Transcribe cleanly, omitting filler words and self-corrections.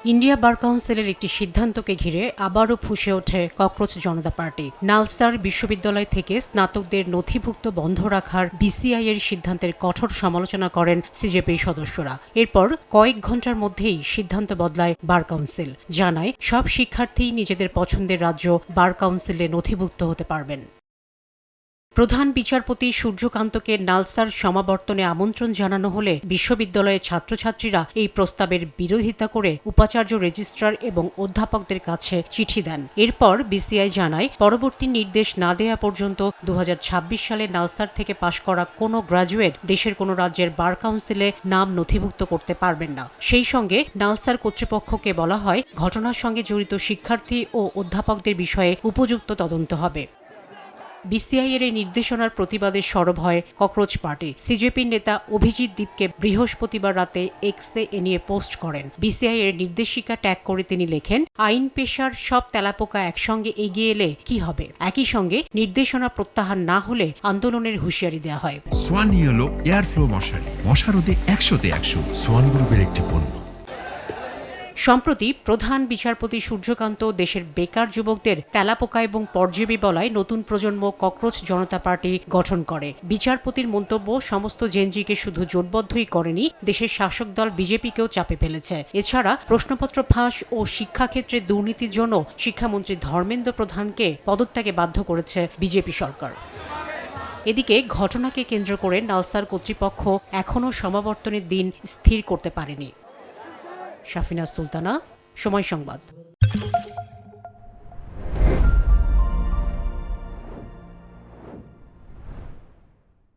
India বার কাউন্সিলের একটি সিদ্ধান্তকে ঘিরে আবারও ফুঁসে ওঠে ককরোচ জনতা পার্টি। নালসার বিশ্ববিদ্যালয় থেকে স্নাতকদের নথিভুক্ত বন্ধ রাখার বিসিআই এর সিদ্ধান্তের কঠোর সমালোচনা করেন সিজেপির সদস্যরা। এরপর কয়েক ঘণ্টার মধ্যেই সিদ্ধান্ত বদলায় বার কাউন্সিল, জানায় সব শিক্ষার্থী নিজেদের পছন্দের রাজ্য বার কাউন্সিলে নথিভুক্ত হতে পারবেন। প্রধান বিচারপতি সূর্যকান্তকে নালসার সমাবর্তনে আমন্ত্রণ জানানো হলে বিশ্ববিদ্যালয়ের ছাত্রছাত্রীরা এই প্রস্তাবের বিরোধিতা করে উপাচার্য রেজিস্ট্রার এবং অধ্যাপকদের কাছে চিঠি দেন। এরপর বিসিআই জানায়, পরবর্তী নির্দেশ না দেয়া পর্যন্ত 2026 সালে নালসার থেকে পাশ করা কোনো গ্র্যাজুয়েট দেশের কোনো রাজ্যের বার কাউন্সিলে নাম নথিভুক্ত করতে পারবেন না। সেই সঙ্গে নালসার কর্তৃপক্ষকে বলা হয়, ঘটনার সঙ্গে জড়িত শিক্ষার্থী ও অধ্যাপকদের বিষয়ে উপযুক্ত তদন্ত হবে। বিসিআই এর এই নির্দেশনার প্রতিবাদে সরব হয় ককরোচ পার্টি। সিজেপির নেতা অভিজিৎ দীপকে বৃহস্পতিবার রাতে এক্সে এ নিয়ে পোস্ট করেন। বিসিআই এর নির্দেশিকা ট্যাগ করে তিনি লেখেন, আইন পেশার সব তেলাপোকা একসঙ্গে এগিয়ে এলে কি হবে? একই সঙ্গে নির্দেশনা প্রত্যাহার না হলে আন্দোলনের হুঁশিয়ারি দেওয়া হয়। সোয়ান হলো এয়ারফ্লো মশারি, মশারোধে 100তে 100 সোয়ান গ্রুপের একটি পণ্য। সম্প্রতি প্রধান বিচারপতি সূর্যকান্ত দেশের বেকার যুবকদের তেলাপোকা এবং পরজীবী বলায় নতুন প্রজন্ম ককরোচ জনতা পার্টি গঠন করে। বিচারপতির মন্তব্য সমস্ত জেনজিকে শুধু জোটবদ্ধই করেনি, দেশের শাসক দল বিজেপিকেও চাপে ফেলেছে। এছাড়া প্রশ্নপত্র ফাঁস ও শিক্ষাক্ষেত্রে দুর্নীতির জন্য শিক্ষামন্ত্রী ধর্মেন্দ্র প্রধানকে পদত্যাগে বাধ্য করেছে বিজেপি সরকার। এদিকে ঘটনাকে কেন্দ্র করে নালসার কর্তৃপক্ষ এখনও সমাবর্তনের দিন স্থির করতে পারেনি। শাফিনা সুলতানা, সময় সংবাদ।